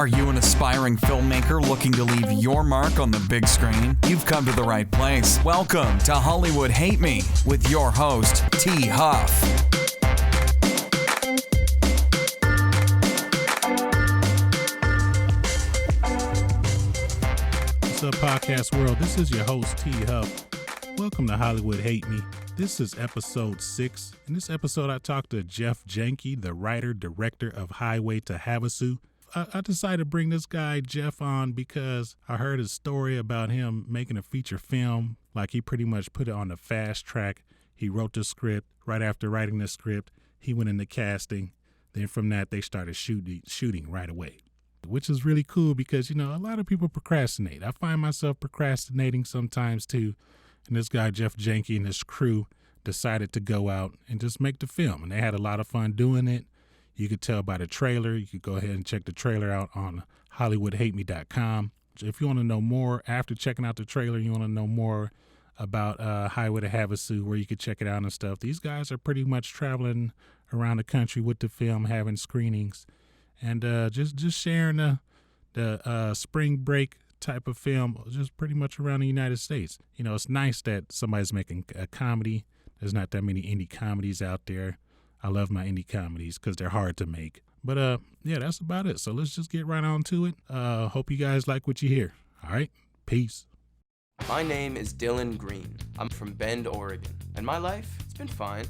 Are you an aspiring filmmaker looking to leave your mark on the big screen? You've come to the right place. Welcome to Hollywood Hate Me with your host, T. Huff. What's up, podcast world? This is your host, T. Huff. Welcome to Hollywood Hate Me. This is episode 6. In this episode, I talked to Jeff Janke, the writer, director of Highway to Havasu. I decided to bring this guy, Jeff, on because I heard his story about him making a feature film. Like, he pretty much put it on the fast track. He wrote the script. Right after writing the script, he went into casting. Then from that, they started shooting right away, which is really cool because, you know, a lot of people procrastinate. I find myself procrastinating sometimes too. And this guy, Jeff Janke, and his crew decided to go out and just make the film. And they had a lot of fun doing it. You could tell by the trailer. You could go ahead and check the trailer out on HollywoodHateMe.com. If you want to know more, after checking out the trailer, you want to know more about Highway to Havasu, where you could check it out and stuff. These guys are pretty much traveling around the country with the film, having screenings, and just sharing the spring break type of film, just pretty much around the United States. You know, it's nice that somebody's making a comedy. There's not that many indie comedies out there. I love my indie comedies because they're hard to make. But yeah, that's about it. So let's just get right on to it. Hope you guys like what you hear. All right, peace. My name is Dylan Green. I'm from Bend, Oregon, and my life, it's been fine.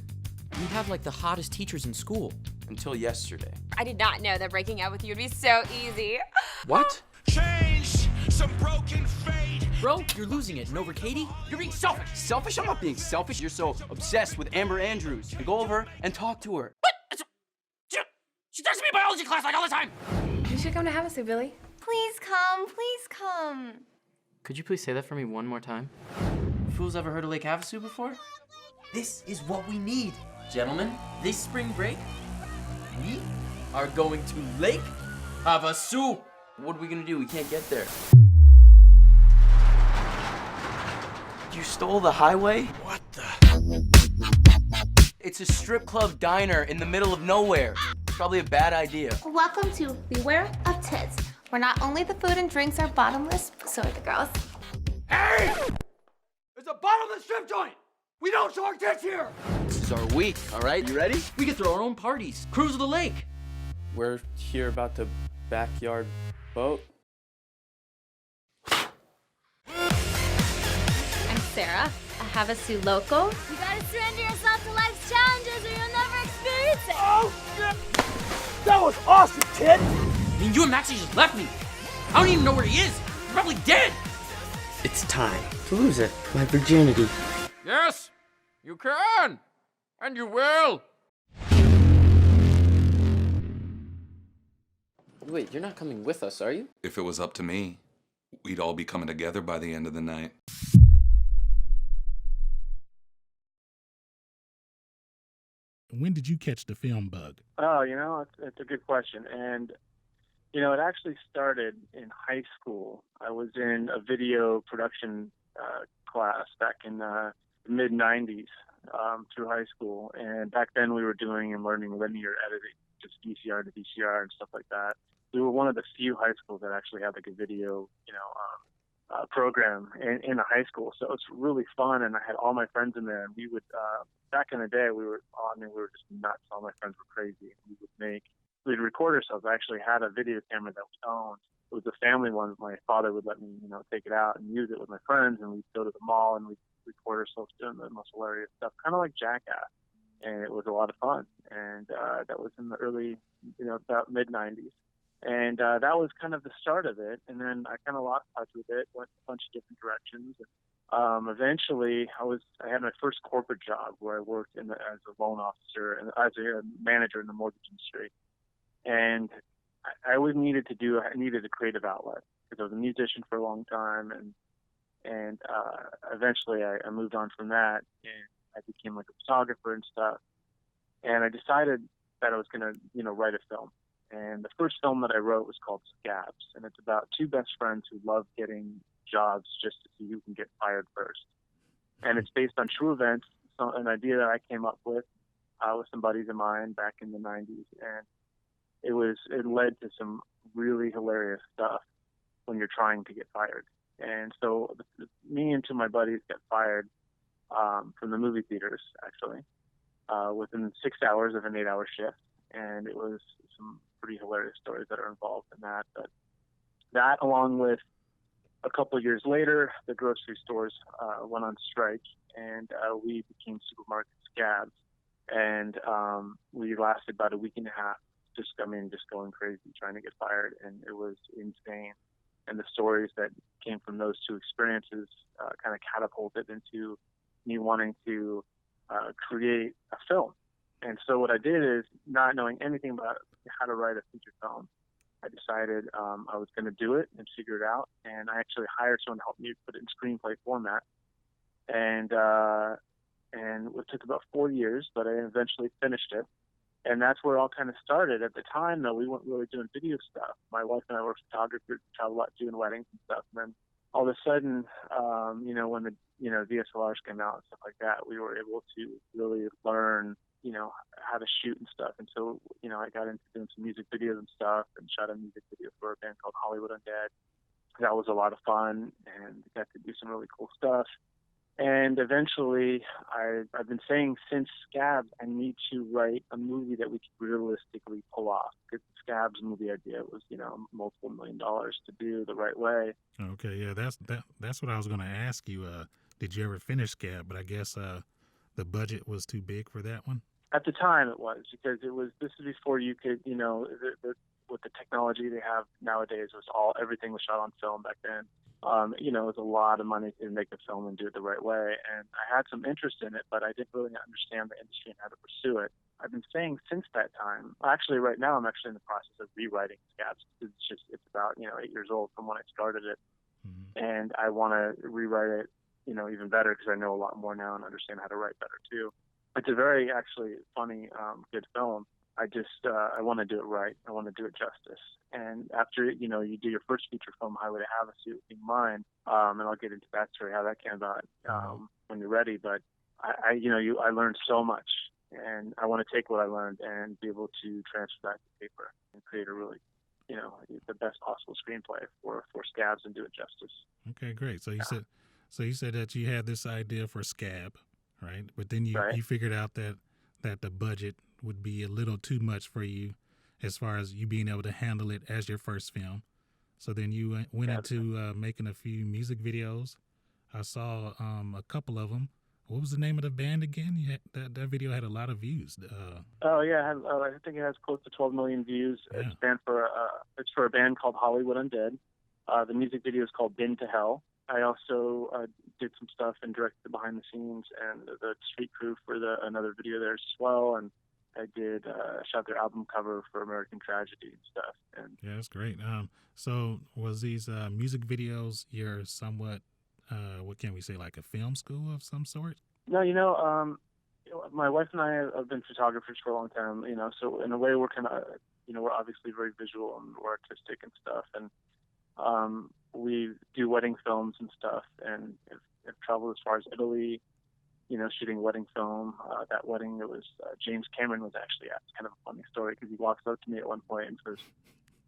You have like the hottest teachers in school. Until yesterday. I did not know that breaking up with you would be so easy. What? Change some broken fate. Bro, you're losing it. And over Katie, you're being selfish. Selfish? I'm not being selfish. You're so obsessed with Amber Andrews. And go over and talk to her. What? She texts me in biology class like all the time. You should come to Havasu, Billy. Please come, please come. Could you please say that for me one more time? Fools ever heard of Lake Havasu before? This is what we need. Gentlemen, this spring break, we are going to Lake Havasu. What are we gonna do? We can't get there. You stole the highway? What the? It's a strip club diner in the middle of nowhere. Probably a bad idea. Welcome to Beware of Tits, where not only the food and drinks are bottomless, but so are the girls. Hey! It's a bottomless strip joint! We don't show our tits here! This is our week, all right? You ready? We could throw our own parties. Cruise the lake. We're here about the backyard boat. I'm Sarah, a Havasu local. You gotta surrender yourself to life's challenges or you'll never experience it. Oh, shit! That was awesome, kid! I mean, you and Maxie just left me. I don't even know where he is. He's probably dead. It's time to lose it, my virginity. Yes, you can, and you will. Wait, you're not coming with us, are you? If it was up to me, we'd all be coming together by the end of the night. When did you catch the film bug? Oh, you know, it's a good question. And, you know, it actually started in high school. I was in a video production class back in the mid-'90s through high school. And back then we were doing and learning linear editing, just VCR to VCR and stuff like that. We were one of the few high schools that actually had like a video, program in a high school. So it's really fun. And I had all my friends in there, and we would, back in the day, we were just nuts. All my friends were crazy. We'd record ourselves. I actually had a video camera that we owned. It was a family one. My father would let me, take it out and use it with my friends, and we'd go to the mall and we'd record ourselves doing the most hilarious stuff, kind of like Jackass. And it was a lot of fun. And that was in the early, about mid-'90s. And that was kind of the start of it. And then I kind of lost touch with it, went a bunch of different directions. Eventually, I had my first corporate job where I worked as a loan officer and as a manager in the mortgage industry. And I always needed a creative outlet because I was a musician for a long time. And eventually I moved on from that, and I became like a photographer and stuff. And I decided that I was going to, write a film. And the first film that I wrote was called Scabs, and it's about two best friends who love getting jobs just to see who can get fired first. And it's based on true events, an idea that I came up with some buddies of mine back in the 90s. And it led to some really hilarious stuff when you're trying to get fired. And so me and two of my buddies got fired from the movie theaters, actually, within 6 hours of an 8-hour shift. And it was some pretty hilarious stories that are involved in that. But that, along with a couple of years later, the grocery stores went on strike, and we became supermarket scabs. And we lasted about a week and a half, just going crazy, trying to get fired, and it was insane. And the stories that came from those two experiences kind of catapulted into me wanting to create a film. And so what I did is, not knowing anything about how to write a feature film, I decided I was going to do it and figure it out. And I actually hired someone to help me put it in screenplay format. And it took about 4 years, but I eventually finished it. And that's where it all kind of started. At the time, though, we weren't really doing video stuff. My wife and I were photographers, traveled a lot doing weddings and stuff. And then all of a sudden, when the DSLRs came out and stuff like that, we were able to really learn, how to shoot and stuff. And so, I got into doing some music videos and stuff, and shot a music video for a band called Hollywood Undead. That was a lot of fun, and got to do some really cool stuff. And eventually, I've been saying since Scabs, I need to write a movie that we could realistically pull off. Because the Scabs movie idea was, multiple $1 million to do the right way. Okay, yeah, that's what I was going to ask you. Did you ever finish Scab? But I guess the budget was too big for that one. At the time, it was, because this is before you could, with the technology they have nowadays, everything was shot on film back then. It was a lot of money to make a film and do it the right way. And I had some interest in it, but I didn't really understand the industry and how to pursue it. I've been saying since that time, actually right now, I'm actually in the process of rewriting Scabs. It's about, 8 years old from when I started it. Mm-hmm. And I want to rewrite it, even better, because I know a lot more now and understand how to write better too. It's a very actually funny, good film. I I want to do it right. I want to do it justice. And after, you do your first feature film, Highway to Havasu, being mine, and I'll get into that story, how that came about when you're ready. But I learned so much, and I want to take what I learned and be able to transfer that to paper and create a really, the best possible screenplay for Scabs and do it justice. Okay, great. So you said that you had this idea for Scab, right? But then you figured out that the budget would be a little too much for you as far as you being able to handle it as your first film. So then you went into making a few music videos. I saw a couple of them. What was the name of the band again? That video had a lot of views. I think it has close to 12 million views. Yeah. It's for a band called Hollywood Undead. The music video is called Been to Hell. I also did some stuff and directed behind the scenes and the street crew for another video there as well. And I did shot their album cover for American Tragedy and stuff. And yeah, that's great. So was these music videos your somewhat, what can we say, like a film school of some sort? No, my wife and I have been photographers for a long time, so in a way we're kind of, we're obviously very visual and we're artistic and stuff. And we do wedding films and stuff, and have traveled as far as Italy, shooting wedding film. That wedding, it was James Cameron was actually at. It's kind of a funny story, because he walks up to me at one point and says,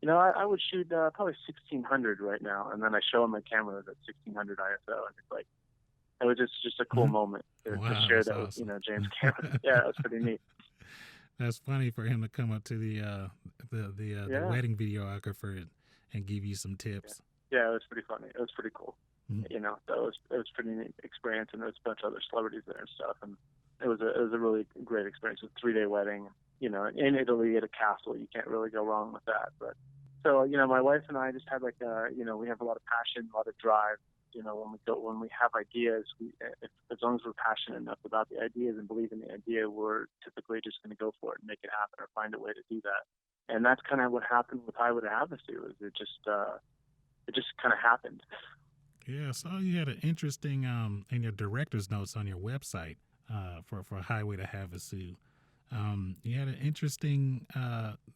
I would shoot probably 1600 right now. And then I show him my camera at 1600 ISO, and it's like, it was just a cool moment to share that awesome. With, James Cameron. Yeah, it was pretty neat. That's funny for him to come up to the wedding videographer and give you some tips. Yeah, it was pretty funny. It was pretty cool. Mm-hmm. It was pretty neat experience, and there was a bunch of other celebrities there and stuff, and it was a really great experience. It was a 3-day wedding, in Italy at a castle. You can't really go wrong with that. But so my wife and I just had we have a lot of passion, a lot of drive. When we have ideas, as long as we're passionate enough about the ideas and believe in the idea, we're typically just going to go for it and make it happen or find a way to do that. And that's kind of what happened with Highway to Havasu. It just kind of happened. Yeah, I saw you had an interesting in your director's notes on your website for Highway to Havasu. You had an interesting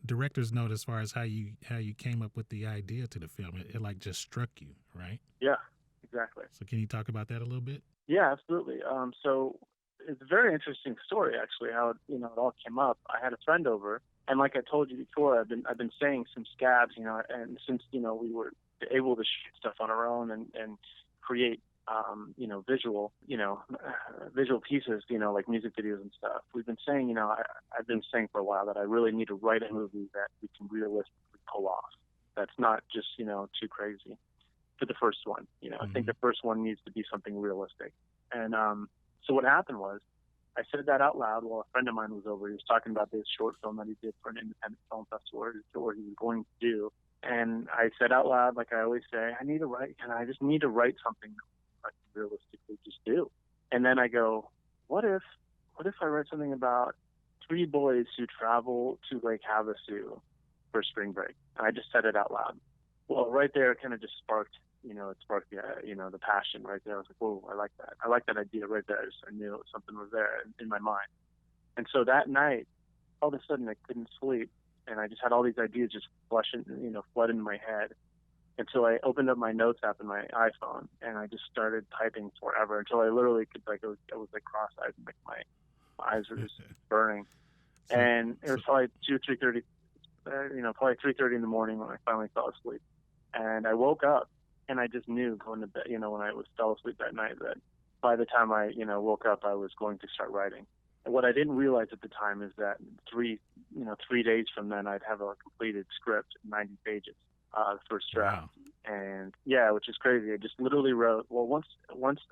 director's note as far as how you came up with the idea to the film. It like just struck you, right? Yeah, exactly. So can you talk about that a little bit? Yeah, absolutely. So it's a very interesting story, actually, how it all came up. I had a friend over And like I told you before, I've been saying some scabs, and since, we were able to shoot stuff on our own and create, visual pieces, like music videos and stuff. We've been saying, I've been saying for a while that I really need to write a movie that we can realistically pull off. That's not just, too crazy for the first one. I think the first one needs to be something realistic. And so what happened was, I said that out loud while a friend of mine was over. He was talking about this short film that he did for an independent film festival, or he was going to do. And I said out loud, like I always say, I just need to write something that I can realistically just do. And then I go, what if I write something about 3 boys who travel to Lake Havasu for spring break? And I just said it out loud. Well, right there, it kind of just sparked, the passion right there. I was like, whoa, I like that. I like that idea right there. I knew something was there in my mind. And so that night, all of a sudden, I couldn't sleep. And I just had all these ideas just flood into my head. And so I opened up my notes app in my iPhone, and I just started typing forever until I literally could, I was cross-eyed, and my eyes were just burning. And it was probably 3:30 in the morning when I finally fell asleep. And I woke up, and I just knew going to bed, when I fell asleep that night, that by the time I, woke up, I was going to start writing. And what I didn't realize at the time is that 3 days from then, I'd have a completed script, 90 pages, the first draft. Wow. And yeah, which is crazy. I just literally wrote, once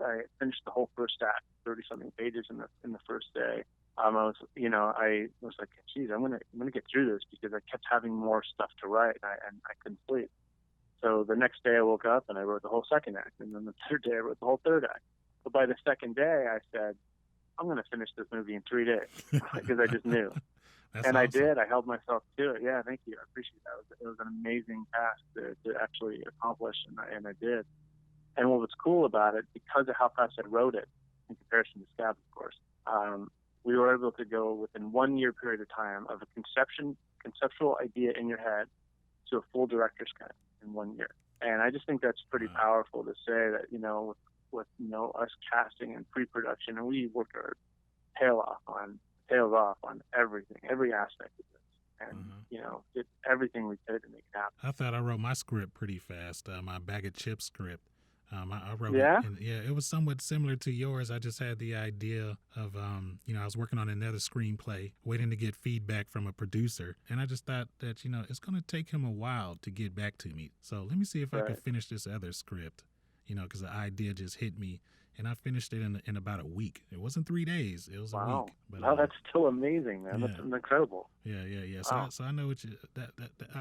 I finished the whole first act, 30-something pages in the first day, I was like, geez, I'm gonna get through this, because I kept having more stuff to write, and I couldn't sleep. So the next day I woke up and I wrote the whole second act, and then the third day I wrote the whole third act. But by the second day, I said, I'm going to finish this movie in 3 days, because I just knew. And awesome. I did. I held myself to it. Yeah, thank you. I appreciate that. It was an amazing task to actually accomplish, and I did. And what was cool about it, because of how fast I wrote it, in comparison to Scab, of course, we were able to go within 1 year period of time of a conceptual idea in your head to a full director's cut in 1 year. And I just think that's pretty powerful to say that, with us casting and pre-production, and we worked our tails off on everything, every aspect of this, and did everything we could to make it happen. I thought I wrote my script pretty fast, my Bag of Chips script. I wrote it, and it was somewhat similar to yours. I just had the idea of, I was working on another screenplay, waiting to get feedback from a producer, and I just thought that, it's going to take him a while to get back to me. So let me see if I can finish this other script, because the idea just hit me, and I finished it in about a week. It wasn't 3 days; it was a week. But wow, that's still amazing, man. Yeah. That's incredible. Yeah. Wow. So I know what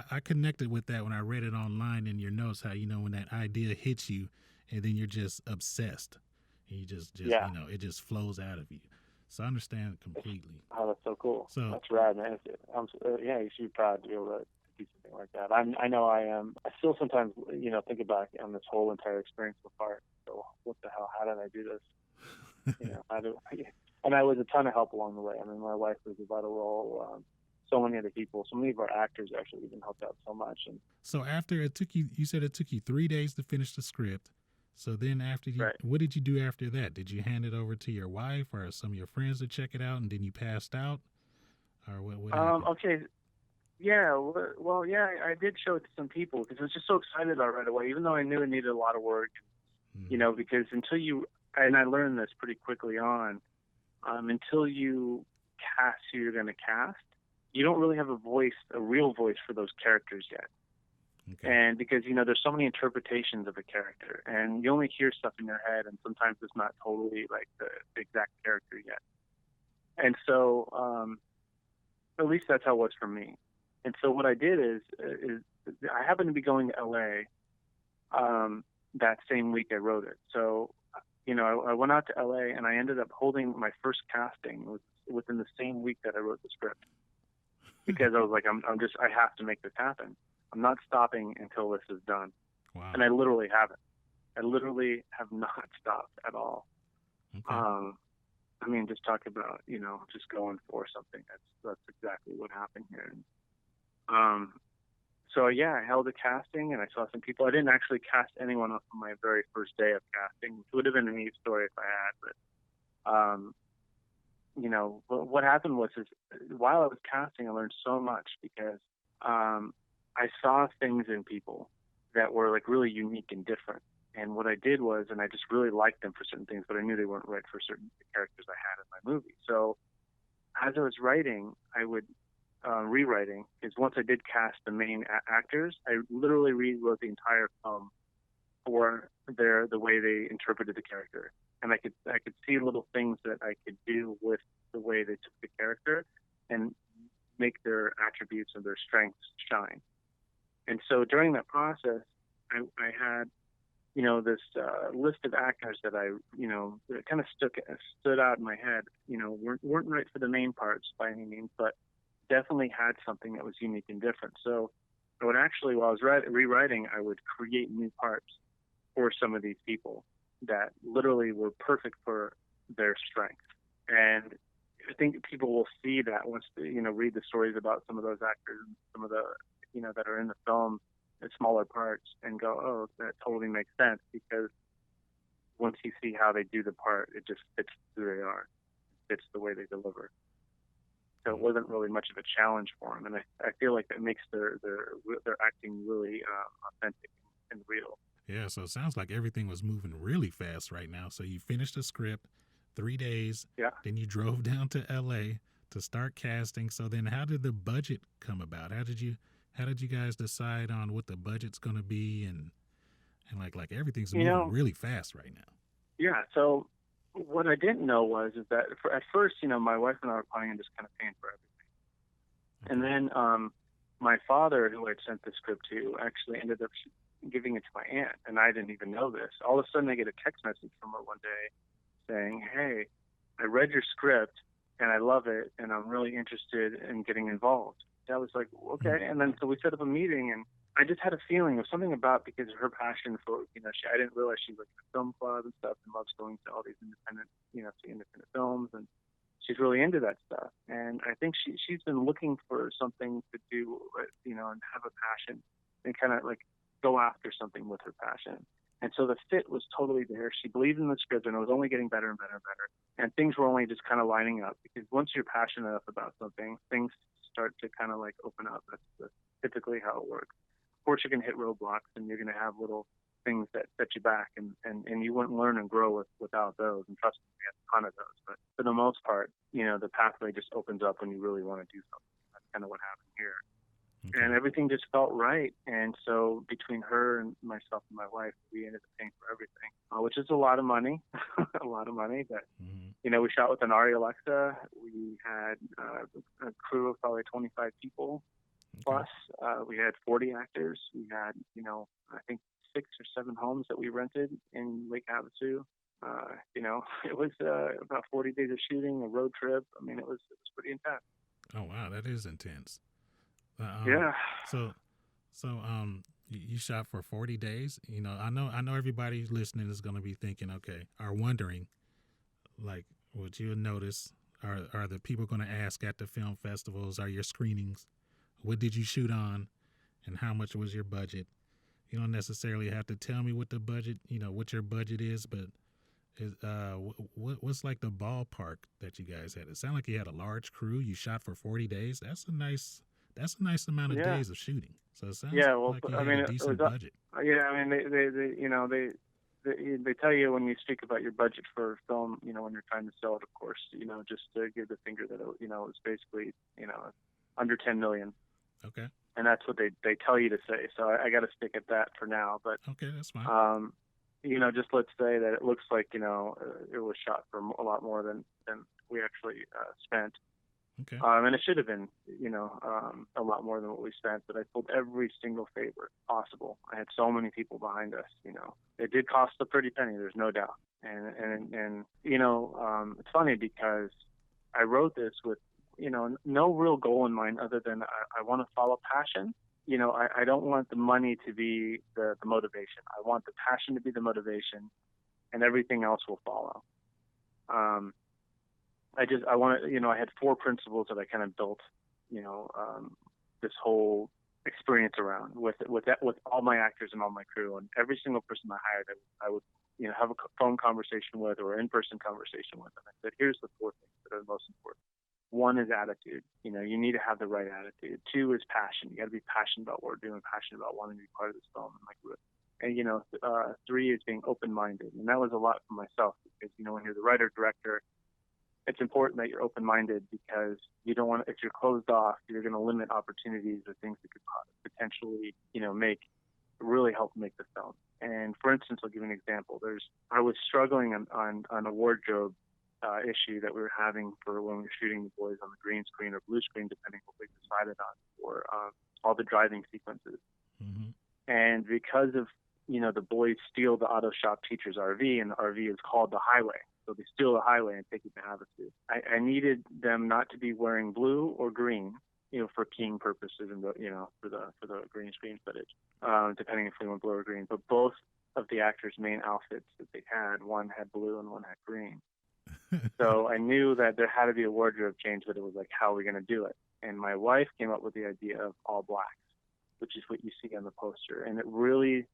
I connected with that when I read it online in your notes. How when that idea hits you, and then you're just obsessed, and you just it just flows out of you. So I understand completely. Oh, that's so cool. So that's rad, man. You should be proud to be able to do something like that. I know I am. I still sometimes, think about on this whole entire experience so far. So what the hell? How did I do this? And I was a ton of help along the way. I mean, my wife was a vital role. So many other people, so many of our actors actually even helped out so much. And so after it took you said it took you 3 days to finish the script. So then after what did you do after that? Did you hand it over to your wife or some of your friends to check it out, and then you passed out? Or what happened? Okay. Yeah, well, I did show it to some people because I was just so excited about it right away, even though I knew it needed a lot of work, because and I learned this pretty quickly on, until you cast who you're going to cast, you don't really have a real voice for those characters yet. Okay. And because, there's so many interpretations of a character, and you only hear stuff in your head, and sometimes it's not totally like the exact character yet. And so, at least that's how it was for me. And so what I did is I happened to be going to LA that same week I wrote it. So, I went out to LA, and I ended up holding my first casting within the same week that I wrote the script, because I was like, I have to make this happen. I'm not stopping until this is done. Wow. And I literally haven't. I literally have not stopped at all. Okay. Just talk about, just going for something. That's exactly what happened here. So I held a casting, and I saw some people. I didn't actually cast anyone else on my very first day of casting, which would have been a neat story if I had, what happened was while I was casting, I learned so much because I saw things in people that were like really unique and different. And what I did was, and I just really liked them for certain things, but I knew they weren't right for certain characters I had in my movie. So as I was writing, I would rewriting, because once I did cast the main actors, I literally rewrote the entire film for the way they interpreted the character. And I could see little things that I could do with the way they took the character and make their attributes and their strengths shine. And so during that process, I had, this list of actors that that kind of stood out in my head, weren't right for the main parts by any means, but definitely had something that was unique and different. So I would actually, while I was rewriting, I would create new parts for some of these people that literally were perfect for their strength. And I think people will see that once they, read the stories about some of those actors and some of the, that are in the film, the smaller parts, and go, oh, that totally makes sense, because once you see how they do the part, it just fits who they are, fits the way they deliver. So it wasn't really much of a challenge for them, and I feel like that makes their acting really authentic and real. Yeah, so it sounds like everything was moving really fast right now. So you finished the script, 3 days. Yeah. Then you drove down to LA to start casting. So then how did the budget come about? How did you guys decide on what the budget's going to be, and like everything's moving really fast right now? Yeah. So what I didn't know was that at first, my wife and I were planning on just kind of paying for everything. Okay. And then my father, who I'd sent the script to, actually ended up giving it to my aunt, and I didn't even know this. All of a sudden, I get a text message from her one day saying, "Hey, I read your script, and I love it, and I'm really interested in getting involved." I was like, okay. And then so we set up a meeting, and I just had a feeling of something about, because of her passion for, I didn't realize she was in a film club and stuff and loves going to all these independent, see independent films, and she's really into that stuff. And I think she's been looking for something to do, and have a passion and kind of like go after something with her passion. And so the fit was totally there. She believed in the script, and it was only getting better and better and better. And things were only just kind of lining up, because once you're passionate enough about something, things start to kind of like open up. That's typically how it works. Of course, you're going to hit roadblocks, and you're going to have little things that set you back, and you wouldn't learn and grow without those. And trust me, we have a ton of those. But for the most part, the pathway just opens up when you really want to do something. That's kind of what happened here. Okay. And everything just felt right. And so between her and myself and my wife, we ended up paying for everything, which is a lot of money, a lot of money. But, we shot with an Arri Alexa. We had a crew of probably 25 people plus. We had 40 actors. We had, I think 6 or 7 homes that we rented in Lake Havasu. It was about 40 days of shooting, a road trip. I mean, it was pretty intense. Oh, wow. That is intense. Yeah. So you shot for 40 days. I know everybody listening is going to be thinking, okay, are wondering, like, what you notice are the people going to ask at the film festivals, are your screenings, what did you shoot on, and how much was your budget? You don't necessarily have to tell me what the budget, what your budget is, but what's like the ballpark that you guys had? It sounded like you had a large crew. You shot for 40 days. That's a nice amount of days of shooting. So it sounds like you had a decent budget. Yeah, I mean, they tell you when you speak about your budget for film, when you're trying to sell it, of course, just to give the finger that, it's basically, under 10 million. Okay. And that's what they tell you to say. So I got to stick at that for now. But okay, that's fine. Just let's say that it looks like, it was shot for a lot more than we actually spent. Okay. And it should have been, a lot more than what we spent, but I pulled every single favor possible. I had so many people behind us, It did cost a pretty penny, there's no doubt. And it's funny because I wrote this with, no real goal in mind other than I want to follow passion. I don't want the money to be the motivation. I want the passion to be the motivation, and everything else will follow. I want to, I had 4 principles that I kind of built, this whole experience around with all my actors and all my crew, and every single person I hired, I would have a phone conversation with or in-person conversation with. And I said, here's the 4 things that are the most important. 1 is attitude. You need to have the right attitude. 2 is passion. You got to be passionate about what we're doing, passionate about wanting to be part of this film. And 3 is being open-minded. And that was a lot for myself because, when you're the writer, director, it's important that you're open-minded because you don't want to, if you're closed off, you're going to limit opportunities or things that could potentially, really help make the film. And for instance, I'll give you an example. I was struggling on a wardrobe issue that we were having for when we were shooting the boys on the green screen or blue screen, depending what we decided on for all the driving sequences. Mm-hmm. And because of, the boys steal the auto shop teacher's RV, and the RV is called the highway. So they steal the highway and take it to Havasu. I needed them not to be wearing blue or green, for keying purposes and for the green screen footage, depending if they went blue or green. But both of the actors' main outfits that they had, one had blue and one had green. So I knew that there had to be a wardrobe change, but it was like, how are we going to do it? And my wife came up with the idea of all blacks, which is what you see on the poster. And it really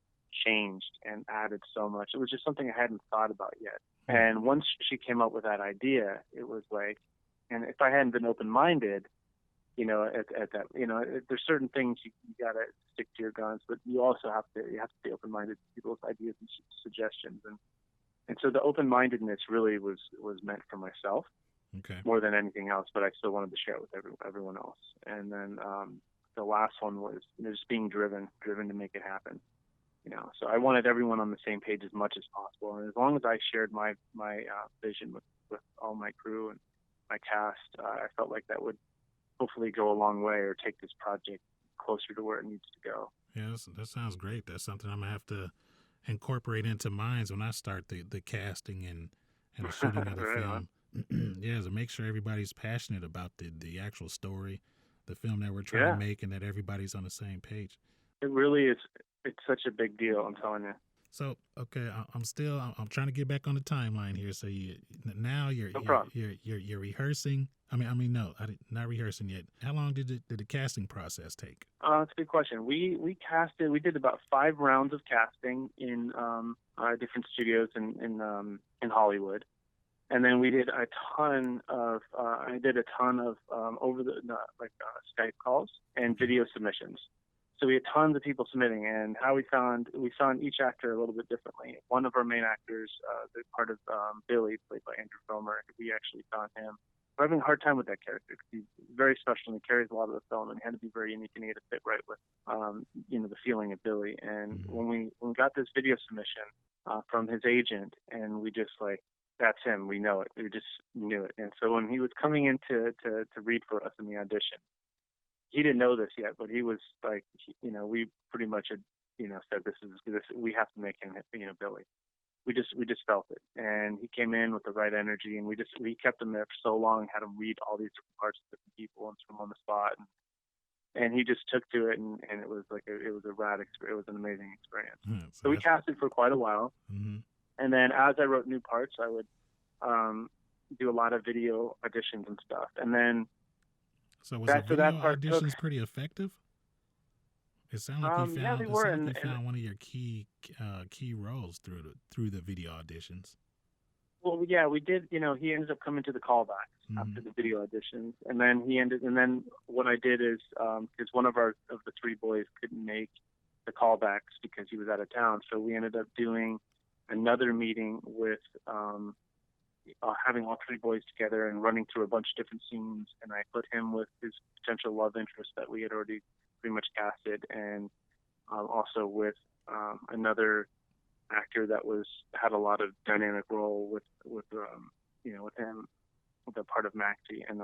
changed and added so much. It was just something I hadn't thought about yet. And once she came up with that idea, it was like, and if I hadn't been open-minded, at that, there's certain things you got to stick to your guns, but you also have to be open-minded to people's ideas and suggestions. And so the open-mindedness really was meant for myself more than anything else, but I still wanted to share it with everyone else. And then the last one was just being driven to make it happen. So I wanted everyone on the same page as much as possible. And as long as I shared my vision with all my crew and my cast, I felt like that would hopefully go a long way or take this project closer to where it needs to go. Yeah, that sounds great. That's something I'm going to have to incorporate into mine when I start the casting and the shooting of the film. Yeah, so make sure everybody's passionate about the actual story, the film that we're trying to make, and that everybody's on the same page. It really is. It's such a big deal, I'm telling you. So, okay, I'm trying to get back on the timeline here. So you're rehearsing. Not rehearsing yet. How long did the casting process take? That's a good question. We did about 5 rounds of casting in different studios in Hollywood. And then we did a ton of over the Skype calls and video submissions. So we had tons of people submitting, and how we saw each actor a little bit differently. One of our main actors, the part of Billy, played by Andrew Filmer, we actually found him. We're having a hard time with that character because he's very special and he carries a lot of the film, and he had to be very unique and he had to fit right with, the feeling of Billy. And when we got this video submission from his agent, and we just that's him, we know it. We just knew it. And so when he was coming in to read for us in the audition, he didn't know this yet, but he was like, we pretty much had, said this, we have to make him, Billy. We just felt it, and he came in with the right energy, and we kept him there for so long, had him read all these different parts of different people and put him on the spot, and he just took to it, and it was a rad experience. It was an amazing experience. So we casted for quite a while, and then as I wrote new parts, I would do a lot of video auditions and stuff, and then. So was the video auditions pretty effective? It sounded like you found one of your key roles through the video auditions. Well, yeah, we did. He ended up coming to the callbacks after the video auditions, and then what I did is because one of the 3 boys couldn't make the callbacks because he was out of town, so we ended up doing another meeting with. Having all 3 boys together and running through a bunch of different scenes, and I put him with his potential love interest that we had already pretty much casted, and also with another actor that had a lot of dynamic role with him, with the part of Maxie, and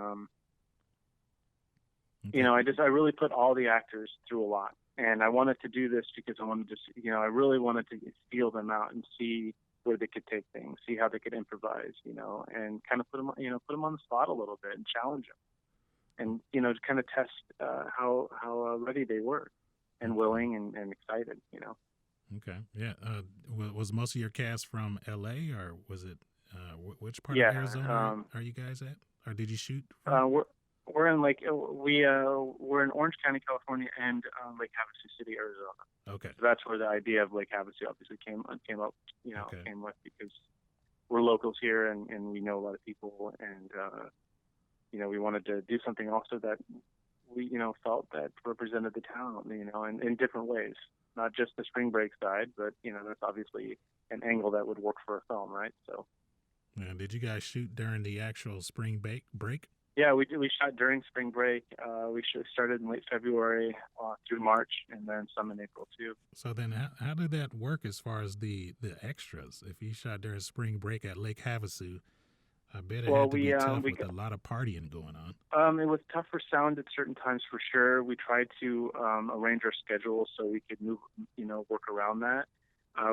I really put all the actors through a lot, and I wanted to do this because I wanted to, I really wanted to feel them out and see where they could take things, see how they could improvise, and kind of put them on the spot a little bit and challenge them, and to kind of test how ready they were, and willing and excited, Okay, yeah. Was most of your cast from L.A. or was it which part of Arizona are you guys at, or did you shoot? We're in we're in Orange County, California, and Lake Havasu City, Arizona. Okay. So that's where the idea of Lake Havasu obviously came up, Okay. came with, because we're locals here and we know a lot of people, and we wanted to do something also that we felt that represented the town, in different ways, not just the spring break side, but that's obviously an angle that would work for a film, right? So. And did you guys shoot during the actual spring break? Yeah, we shot during spring break. We started in late February through March, and then some in April too. So then how did that work as far as the extras? If you shot during spring break at Lake Havasu, I bet it had to be tough with a lot of partying going on. It was tough for sound at certain times for sure. We tried to arrange our schedule so we could move, work around that.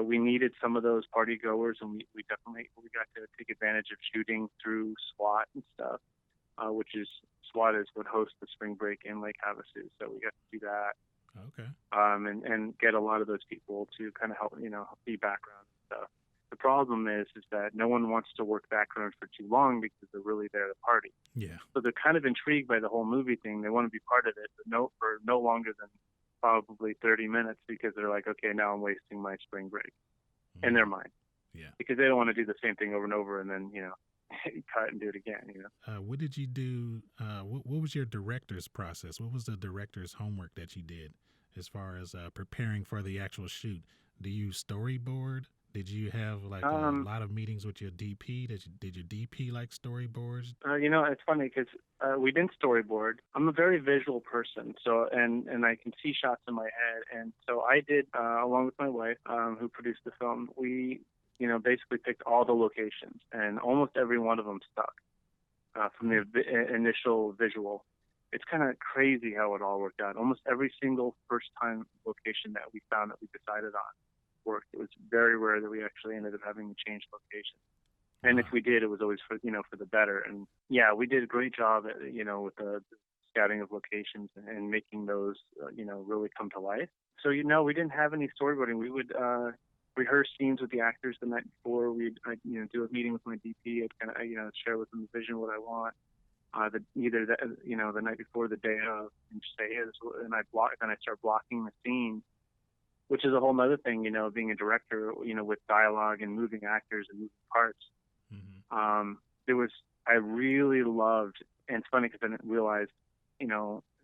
We needed some of those party goers, and we got to take advantage of shooting through SWAT and stuff, which is SWAT would host the spring break in Lake Havasu, so we got to do that. Okay. And get a lot of those people to kind of help, be background and stuff. The problem is that no one wants to work background for too long because they're really there to party. Yeah. So they're kind of intrigued by the whole movie thing. They want to be part of it, but for no longer than probably 30 minutes, because they're like, okay, now I'm wasting my spring break in their mind. Yeah. Because they don't want to do the same thing over and over and then, cut and do it again, What did you do? What was your director's process? What was the director's homework that you did as far as preparing for the actual shoot? Do you storyboard? Did you have a lot of meetings with your DP? Did your DP like storyboards? It's funny because we didn't storyboard. I'm a very visual person, so and I can see shots in my head, and so I did along with my wife, who produced the film. We basically picked all the locations, and almost every one of them stuck from the initial visual. It's kind of crazy how it all worked out. Almost every single first-time location that we found that we decided on worked. It was very rare that we actually ended up having to change location. And if we did, it was always for the better. And yeah, we did a great job at, with the scouting of locations and making those, really come to life. So, we didn't have any storyboarding. We would rehearse scenes with the actors the night before. We'd, do a meeting with my DP. I'd kind of, share with them the vision, what I want. The night before, the day of, and just say, hey, and I start blocking the scene, which is a whole other thing, being a director, with dialogue and moving actors and moving parts. Mm-hmm. I really loved, and it's funny because I didn't realize, I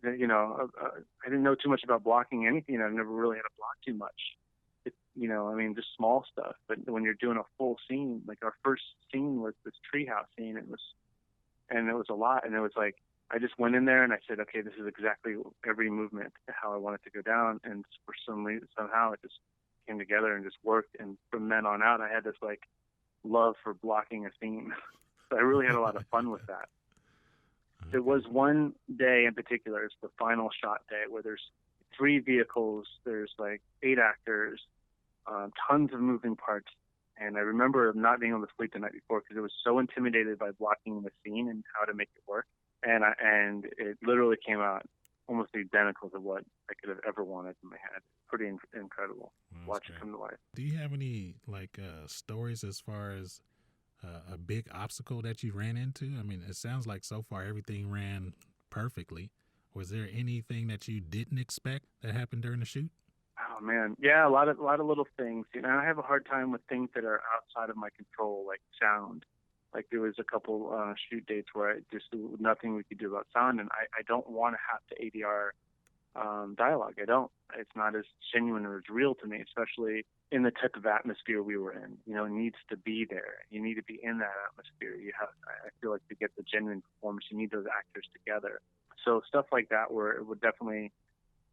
didn't know too much about blocking anything. I've never really had to block too much. Just small stuff. But when you're doing a full scene, like our first scene was this treehouse scene, it was a lot, and it was like, I just went in there and I said, okay, this is exactly every movement, how I want it to go down. And for some reason, somehow it just came together and just worked. And from then on out, I had this love for blocking a scene. So I really had a lot of fun with that. There was one day in particular, it's the final shot day, where there's 3 vehicles, there's 8 actors, tons of moving parts. And I remember not being able to sleep the night before because I was so intimidated by blocking the scene and how to make it work. And it literally came out almost identical to what I could have ever wanted in my head. Pretty incredible. Watch it come to life. Do you have any stories as far as a big obstacle that you ran into? I mean, it sounds like so far everything ran perfectly. Was there anything that you didn't expect that happened during the shoot? Oh man, yeah, a lot of little things. I have a hard time with things that are outside of my control, like sound. Like there was a couple shoot dates where nothing we could do about sound, and I don't want to have to ADR dialogue. I don't. It's not as genuine or as real to me, especially in the type of atmosphere we were in. It needs to be there. You need to be in that atmosphere. I feel like to get the genuine performance, you need those actors together. So stuff like that, where it would definitely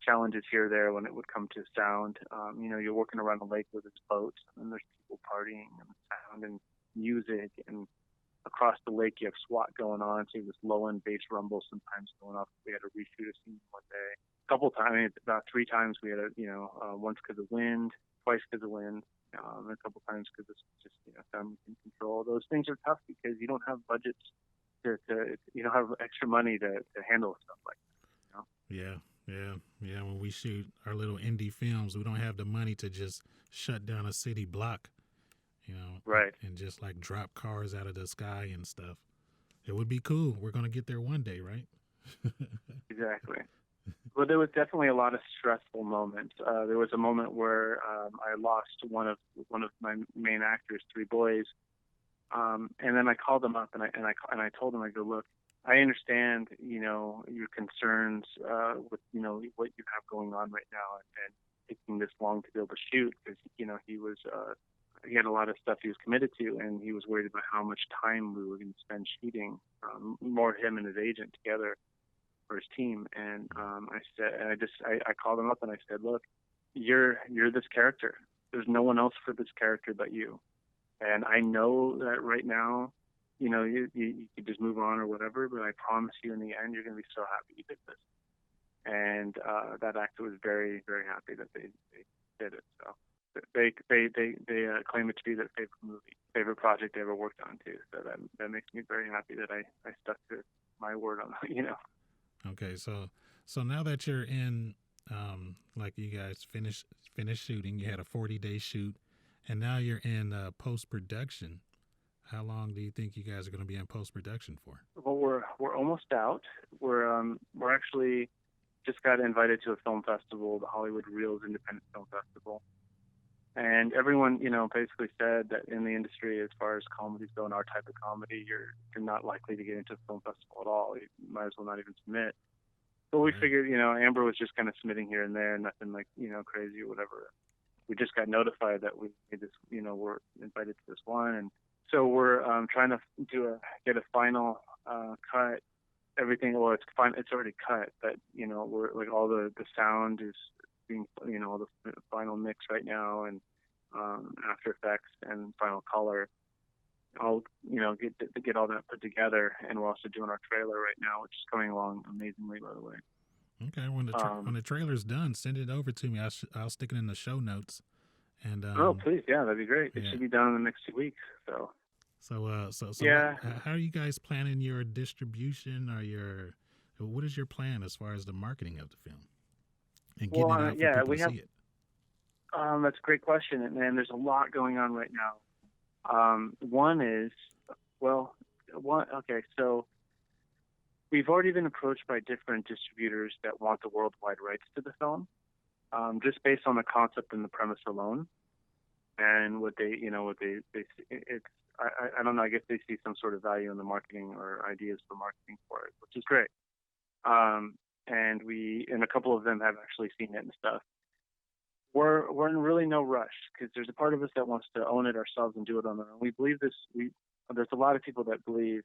challenges here or there when it would come to sound. You're working around the lake with there's boats, and there's people partying and sound and music, and across the lake you have SWAT going on, so this low-end bass rumble sometimes going off. We had to reshoot a scene one day. A couple times, about 3 times we had once because of wind, twice because of wind, and a couple times because it's just sound in control. Those things are tough because you don't have budgets you don't have extra money to handle stuff like that. Yeah. When we shoot our little indie films, we don't have the money to just shut down a city block, right? And just drop cars out of the sky and stuff. It would be cool. We're gonna get there one day, right? Exactly. Well, there was definitely a lot of stressful moments. There was a moment where I lost one of my main actors, three boys, and then I called them up and I told them, I go, look, I understand, your concerns with what you have going on right now and taking this long to be able to shoot because he had a lot of stuff he was committed to, and he was worried about how much time we were going to spend shooting, more him and his agent together for his team. And I called him up and I said, look, you're this character. There's no one else for this character but you. And I know that right now, you could just move on or whatever, but I promise you in the end, you're going to be so happy you did this. And that actor was very, very happy that they did it. So they claim it to be their favorite project they ever worked on too. So that makes me very happy that I stuck to my word on that, Okay, so now that you're in, like you guys finished shooting, you had a 40-day shoot, and now you're in post-production. How long do you think you guys are going to be in post-production for? Well, we're almost out. We're actually just got invited to a film festival, the Hollywood Reels Independent Film Festival. And everyone, basically said that in the industry, as far as comedies go, and our type of comedy, you're not likely to get into a film festival at all. You might as well not even submit. But we figured, Amber was just kind of submitting here and there, nothing like, crazy or whatever. We just got notified that we made this, we're invited to this one. And so we're trying to get a final cut. Everything, well, it's fine. It's already cut, but, we're like all the sound is being, all the final mix right now, and After Effects and Final Color. I'll, get all that put together, and we're also doing our trailer right now, which is coming along amazingly, by the way. Okay, when the trailer's done, send it over to me. I'll stick it in the show notes. And please, yeah, that'd be great. It should be done in the next 2 weeks. So yeah. How are you guys planning your distribution, or what is your plan as far as the marketing of the film and getting it out for people to see it? That's a great question, and there's a lot going on right now. So we've already been approached by different distributors that want the worldwide rights to the film, just based on the concept and the premise alone, and I don't know, I guess they see some sort of value in the marketing or ideas for marketing for it, which is great. And a couple of them have actually seen it and stuff. We're in really no rush because there's a part of us that wants to own it ourselves and do it on our own. We believe this. There's a lot of people that believe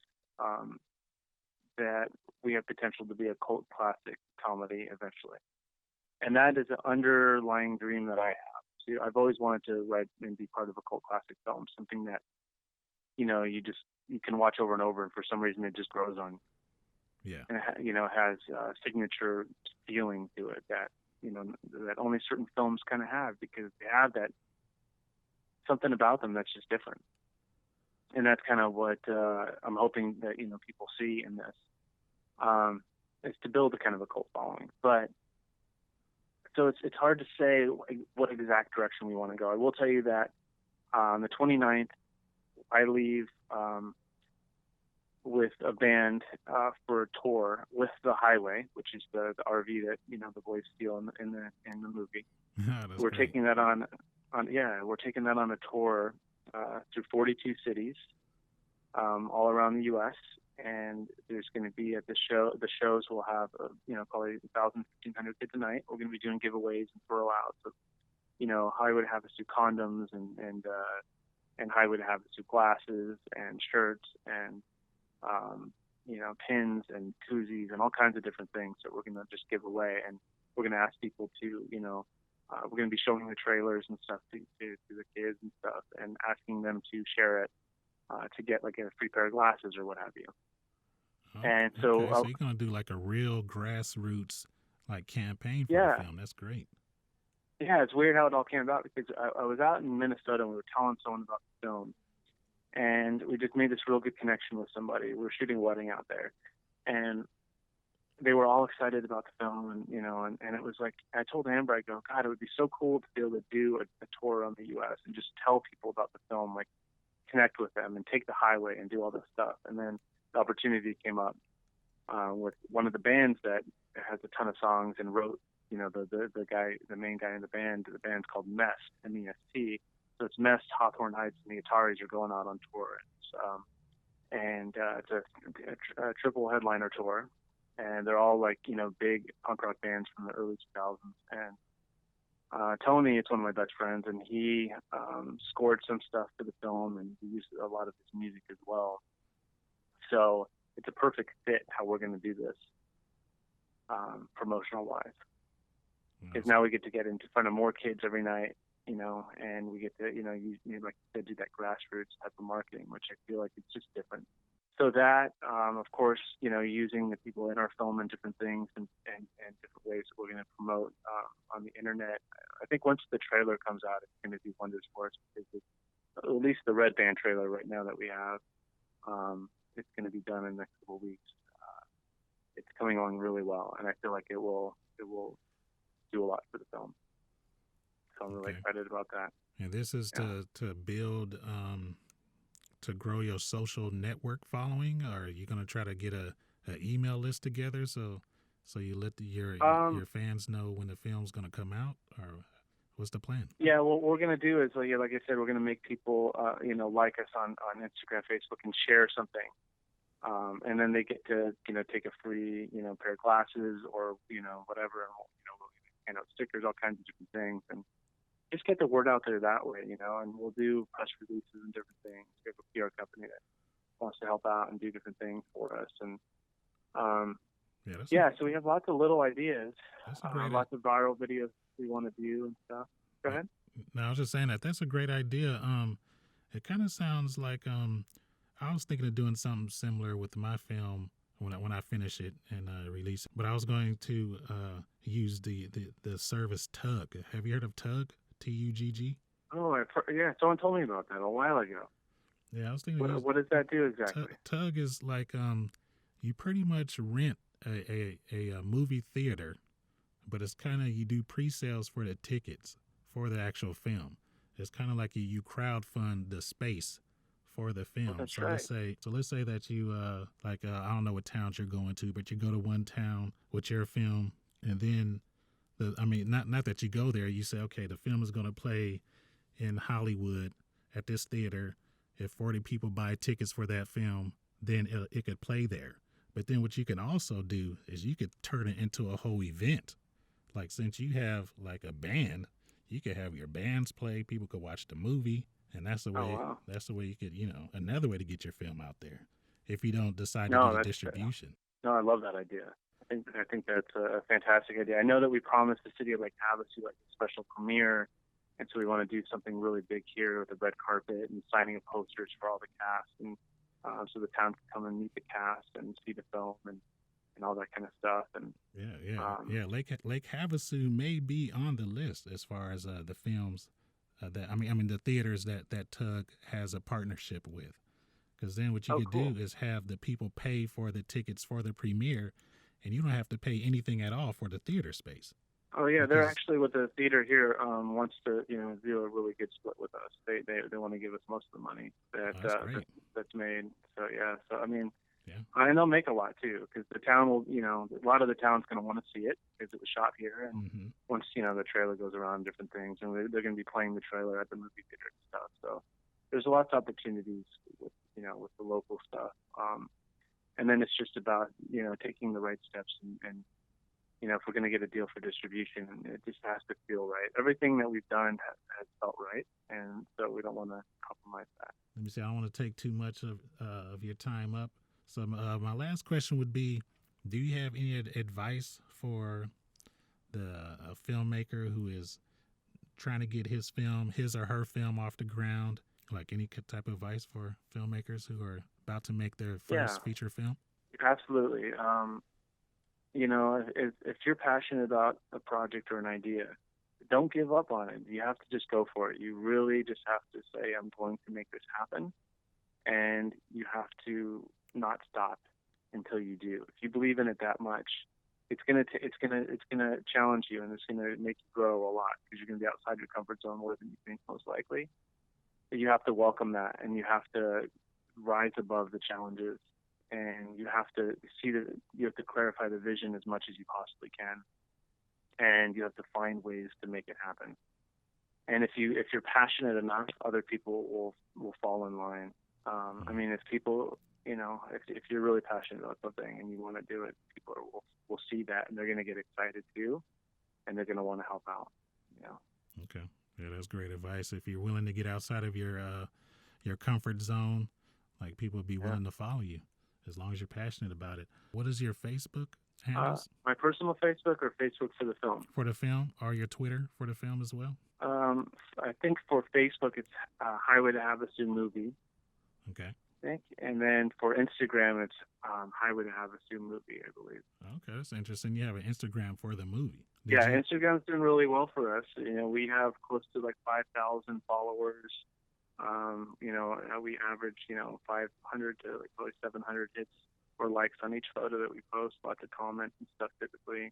that we have potential to be a cult classic comedy eventually, and that is an underlying dream that I have. See, I've always wanted to write and be part of a cult classic film, something that you can watch over and over, and for some reason it just grows on you. Yeah, and has a signature feeling to it that that only certain films kind of have, because they have that something about them that's just different. And that's kind of what I'm hoping that people see in this, is to build a kind of a cult following. But so it's hard to say what exact direction we want to go. I will tell you that on the 29th, I leave with a band for a tour with the Highway, which is the RV that the boys steal in the movie. We're taking that on a tour through 42 cities all around the U.S. And there's going to be at the shows will have probably 1,000, 1,500 kids a night. We're going to be doing giveaways and throw-outs of Highway would have us do condoms and Highway would have us do glasses and shirts and pins and koozies and all kinds of different things that we're going to just give away. And we're going to ask people to, we're going to be showing the trailers and stuff to the kids and stuff, and asking them to share it to get like a free pair of glasses or what have you. Oh, and so you're going to do like a real grassroots like campaign for the film. That's great. Yeah, it's weird how it all came about, because I was out in Minnesota and we were telling someone about the film. And we just made this real good connection with somebody. We were shooting a wedding out there, and they were all excited about the film. And it was like, I told Amber, I go, God, it would be so cool to be able to do a tour around the U.S. and just tell people about the film, like connect with them and take the Highway and do all this stuff. And then the opportunity came up, with one of the bands that has a ton of songs and wrote, the main guy in the band. The band's called Mest, M-E-S-T. So it's Mest, Hawthorne Heights, and the Ataris are going out on tour. It's a triple headliner tour, and they're all big punk rock bands from the early 2000s. And Tony, it's one of my best friends, and he scored some stuff for the film, and he used a lot of his music as well. So it's a perfect fit how we're going to do this, promotional wise. Because now we get to get in front of more kids every night, and we get to, like you said, do that grassroots type of marketing, which I feel like it's just different. So that, of course, using the people in our film and different things and different ways that we're going to promote on the internet. I think once the trailer comes out, it's going to do wonders for us, because at least the Red Band trailer right now that we have, it's going to be done in the next couple of weeks. It's coming along really well, and I feel like it will do a lot for the film. So I'm really excited about that. And this is to build, to grow your social network following, or are you going to try to get an email list together so you let your fans know when the film's going to come out, or what's the plan? Yeah, what we're going to do is, like I said, we're going to make people, like us on Instagram, Facebook, and share something. And then they get to, take a free, pair of glasses or, whatever, and we'll hand out stickers, all kinds of different things, and just get the word out there that way, and we'll do press releases and different things. We have a PR company that wants to help out and do different things for us. And, so we have lots of little ideas, lots of viral videos we want to do and stuff. Go ahead. No, I was just saying that's a great idea. It kind of sounds like, I was thinking of doing something similar with my film when I finish it and release it. But I was going to use the service Tug. Have you heard of Tug? Tugg? Oh, someone told me about that a while ago. Yeah, I was thinking. What does that do exactly? Tug is like you pretty much rent a movie theater, but it's kind of, you do pre-sales for the tickets for the actual film. It's kind of like you crowdfund the space for the film. That's right. Let's say that you I don't know what towns you're going to, but you go to one town with your film, and then not that you go there, you say, okay, the film is going to play in Hollywood at this theater. If 40 people buy tickets for that film, then it could play there. But then what you can also do is you could turn it into a whole event. Like, since you have like a band, you could have your bands play, people could watch the movie. And that's the way. Oh, wow. That's the way you could, another way to get your film out there. If you don't decide to do the distribution. No, I love that idea. I think that's a fantastic idea. I know that we promised the city of Lake Havasu like a special premiere, and so we want to do something really big here with a red carpet and signing of posters for all the cast, and so the town can come and meet the cast and see the film and all that kind of stuff. And Lake Havasu may be on the list as far as the films. The theaters that Tug has a partnership with, because then what you could do is have the people pay for the tickets for the premiere, and you don't have to pay anything at all for the theater space. Oh yeah, they're actually with the theater here wants to do a really good split with us. They want to give us most of the money that's made. So and they'll make a lot too, because the town will, a lot of the town's going to want to see it because it was shot here. And once, the trailer goes around, different things, and they're going to be playing the trailer at the movie theater and stuff. So there's lots of opportunities with, with the local stuff. And then it's just about, taking the right steps and if we're going to get a deal for distribution, it just has to feel right. Everything that we've done has felt right. And so we don't want to compromise that. Let me see. I don't want to take too much of your time up. So my last question would be, do you have any advice for a filmmaker who is trying to get his or her film off the ground? Like any type of advice for filmmakers who are about to make their first feature film? Absolutely. If you're passionate about a project or an idea, don't give up on it. You have to just go for it. You really just have to say, I'm going to make this happen. And you have to not stop until you do. If you believe in it that much, it's gonna challenge you, and it's gonna make you grow a lot, because you're gonna be outside your comfort zone more than you think, most likely. But you have to welcome that, and you have to rise above the challenges and you have to clarify the vision as much as you possibly can, and you have to find ways to make it happen. And if you're passionate enough, other people will fall in line. I mean, if people, if you're really passionate about something and you want to do it, people will see that, and they're going to get excited too, and they're going to want to help out. Okay. Yeah, that's great advice. If you're willing to get outside of your comfort zone, like, people will be willing to follow you as long as you're passionate about it. What is your Facebook handles? My personal Facebook, or Facebook for the film? For the film, or your Twitter for the film as well? I think for Facebook it's Highway to Havasu Movie. Okay. I think, and then for Instagram it's Highway to Havasu Movie, I believe. Okay, that's interesting. You have an Instagram for the movie. Instagram's doing really well for us. We have close to like 5,000 followers. We average 500 to like probably 700 hits or likes on each photo that we post. Lots of comments and stuff typically.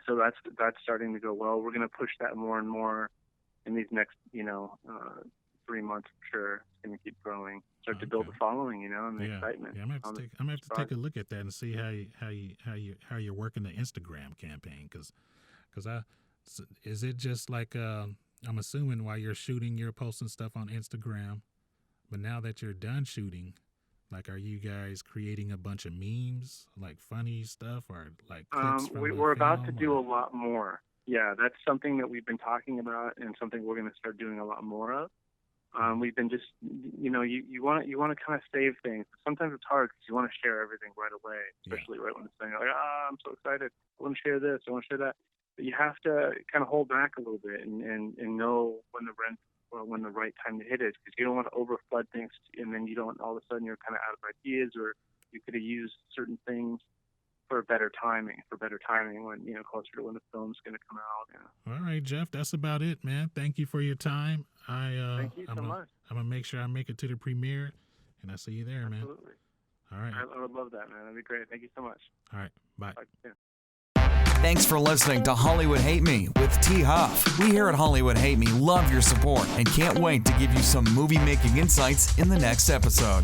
So that's starting to go well. We're going to push that more and more in these next 3 months for sure. It's going to keep growing. Start to build the following, and the excitement. Yeah, I'm gonna have to take a look at that and see how you're working the Instagram campaign, because is it just like I'm assuming while you're shooting you're posting stuff on Instagram, but now that you're done shooting, like, are you guys creating a bunch of memes, like funny stuff, or like clips from we're about to do a lot more. Yeah, that's something that we've been talking about and something we're going to start doing a lot more of. We've been just, you want to kind of save things. Sometimes it's hard because you want to share everything right away, especially right when it's saying like, I'm so excited, I want to share this, I want to share that. But you have to kind of hold back a little bit and know when the right time to hit it, because you don't want to overflood things, and then you don't, all of a sudden you're kind of out of ideas, or you could have used certain things for better timing when, closer to when the film's going to come out. All right, Jeff, that's about it, man. Thank you for your time. Thank you so much. I'm going to make sure I make it to the premiere, and I'll see you there, man. Absolutely. All right. I would love that, man. That'd be great. Thank you so much. All right. Bye. Thanks for listening to Hollywood Hate Me with T. Huff. We here at Hollywood Hate Me love your support and can't wait to give you some movie-making insights in the next episode.